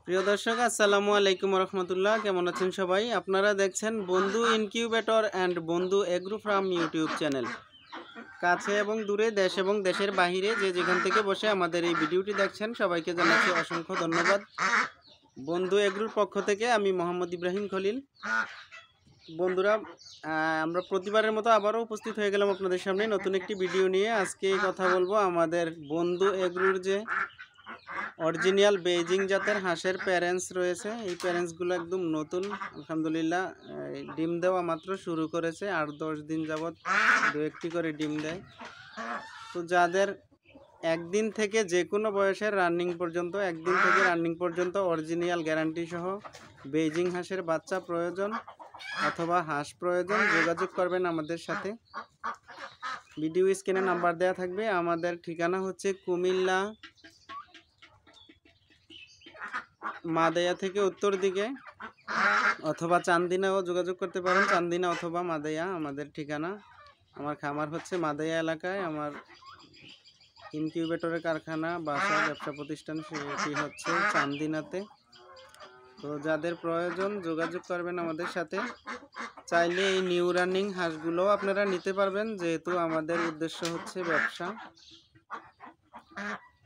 প্রিয় দর্শক, আসসালামু আলাইকুম রহমতুল্লাহ। কেমন আছেন সবাই? আপনারা দেখছেন বন্ধু ইনকিউবেটর অ্যান্ড বন্ধু এগ্রো ফার্ম ইউটিউব চ্যানেল। কাছে এবং দূরে, দেশ এবং দেশের বাহিরে যে যেখান থেকে বসে আমাদের এই ভিডিওটি দেখছেন, সবাইকে জানাচ্ছি অসংখ্য ধন্যবাদ। বন্ধু এগ্রোর পক্ষ থেকে আমি মোহাম্মদ ইব্রাহিম খলিল। বন্ধুরা, আমরা প্রতিবারের মতো আবারও উপস্থিত হয়ে গেলাম আপনাদের সামনে নতুন একটি ভিডিও নিয়ে। আজকে কথা বলবো আমাদের বন্ধু এগ্রোর যে অরিজিনাল বেইজিং জাতের হাঁসের প্যারেন্টস রয়েছে। এই প্যারেন্টসগুলো একদম নতুন, আলহামদুলিল্লাহ। ডিম দেওয়া মাত্র শুরু করেছে, 8-10 দিন যাবৎ দু একটি করে ডিম দেয়। তো যাদের একদিন থেকে যে কোনো বয়সের রানিং পর্যন্ত, একদিন থেকে রানিং পর্যন্ত অরিজিনাল গ্যারান্টি সহ বেইজিং হাঁসের বাচ্চা প্রয়োজন অথবা হাঁস প্রয়োজন, যোগাযোগ করবেন আমাদের সাথে। ভিডিও স্ক্রিনে নাম্বার দেওয়া থাকবে। আমাদের ঠিকানা হচ্ছে কুমিল্লা মাদায়া থেকে উত্তর দিকে, অথবা চান্দিনাও যোগাযোগ করতে পারেন। চান্দিনা অথবা মাদায়া আমাদের ঠিকানা। আমার খামার হচ্ছে মাদায়া এলাকায়। আমার ইনকিউবেটরের কারখানা, বাসা, ব্যবসা প্রতিষ্ঠান সেটি হচ্ছে চান্দিনাতে। তো যাদের প্রয়োজন যোগাযোগ করবেন আমাদের সাথে। চাইলে এই নিউ রানিং হাঁসগুলোও আপনারা নিতে পারবেন, যেহেতু আমাদের উদ্দেশ্য হচ্ছে ব্যবসা।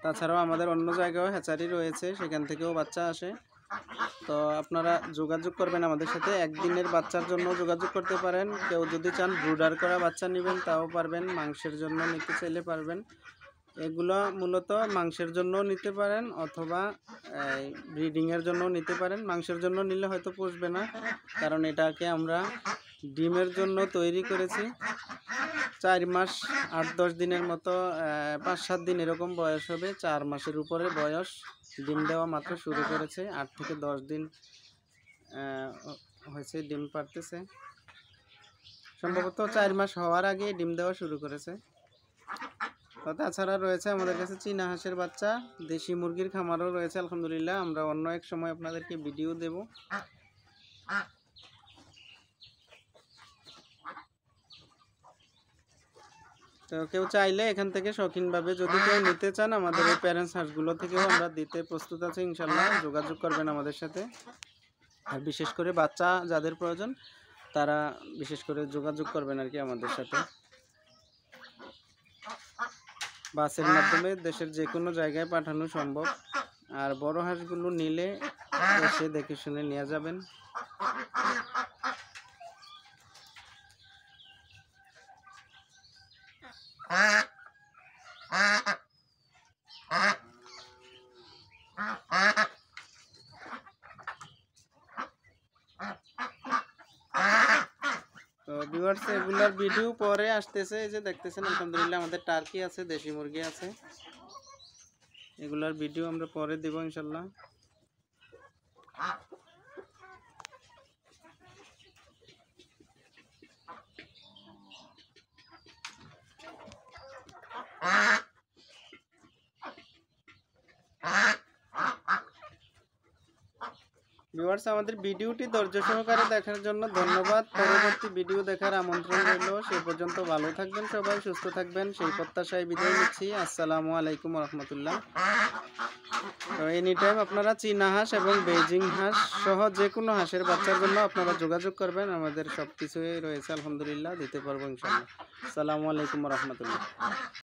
তাছাড়াও আমাদের অন্য জায়গায়ও হ্যাচারি রয়েছে, সেখান থেকেও বাচ্চা আসে। তো আপনারা যোগাযোগ করবেন আমাদের সাথে। একদিনের বাচ্চার জন্য যোগাযোগ করতে পারেন। কেউ যদি চান ব্রুডার করা বাচ্চা নেবেন তাও পারবেন, মাংসের জন্য নিতে চাইলে পারবেন। এগুলো মূলত মাংসের জন্য নিতে পারেন অথবা ব্রিডিংয়ের জন্য নিতে পারেন। মাংসের জন্য নিলে হয়তো পুষবে না, কারণ এটাকে আমরা ডিমের জন্য তৈরি করেছি। 4 মাস 8-10 দিনের মতো, 5-7 দিন এরকম বয়স হবে। 4 মাসের উপরে বয়স, ডিম দেওয়া মাত্র শুরু করেছে। 8 থেকে 10 দিন হয়েছে, ডিম পারতেছে। সম্ভবত 4 মাস হওয়ার আগে ডিম দেওয়া শুরু করেছে। তাছাড়া রয়েছে আমাদের কাছে চীনা হাঁসের বাচ্চা, দেশি মুরগির খামারও রয়েছে আলহামদুলিল্লাহ। আমরা অন্য এক সময় আপনাদেরকে ভিডিও দেব। তো কেউ চাইলে এখান থেকে শৌখিনভাবে যদি কেউ নিতে চান, আমাদের এই প্যারেন্টস হাঁসগুলো থেকেও আমরা দিতে প্রস্তুত আছি ইনশাল্লাহ। যোগাযোগ করবেন আমাদের সাথে। আর বিশেষ করে বাচ্চা যাদের প্রয়োজন তারা বিশেষ করে যোগাযোগ করবেন আর কি আমাদের সাথে। বাসের মাধ্যমে দেশের যে কোনো জায়গায় পাঠানো সম্ভব। আর বড় হাঁসগুলো নিলে এসে দেখে শুনে নিয়ে যাবেন। তো ভিউয়ার্স, এগুলার ভিডিও পরে আসতেছে। এই যে দেখতেছেন আলহামদুলিল্লাহ আমাদের টার্কি আছে, দেশি মুরগি আছে। এগুলার ভিডিও আমরা পরে দেব ইনশাল্লাহ। ভিউয়ার্স, আমাদের ভিডিওটি ধৈর্য সহকারে দেখার জন্য ধন্যবাদ। পরবর্তী ভিডিও দেখার আমন্ত্রণ রইল। সেই পর্যন্ত ভালো থাকবেন সবাই, সুস্থ থাকবেন, সেই প্রত্যাশায় বিদায় নিচ্ছি। আসসালামু আলাইকুম রহমতুল্লাহ। তো এনি টাইম আপনারা চীনা হাঁস এবং বেইজিং হাঁস সহ যে কোনো হাঁসের বাচ্চার জন্য আপনারা যোগাযোগ করবেন। আমাদের সব কিছুই রয়েছে আলহামদুলিল্লাহ, দিতে পারবো ইনশাআল্লাহ। আসসালামু আলাইকুম রহমতুল্লাহ।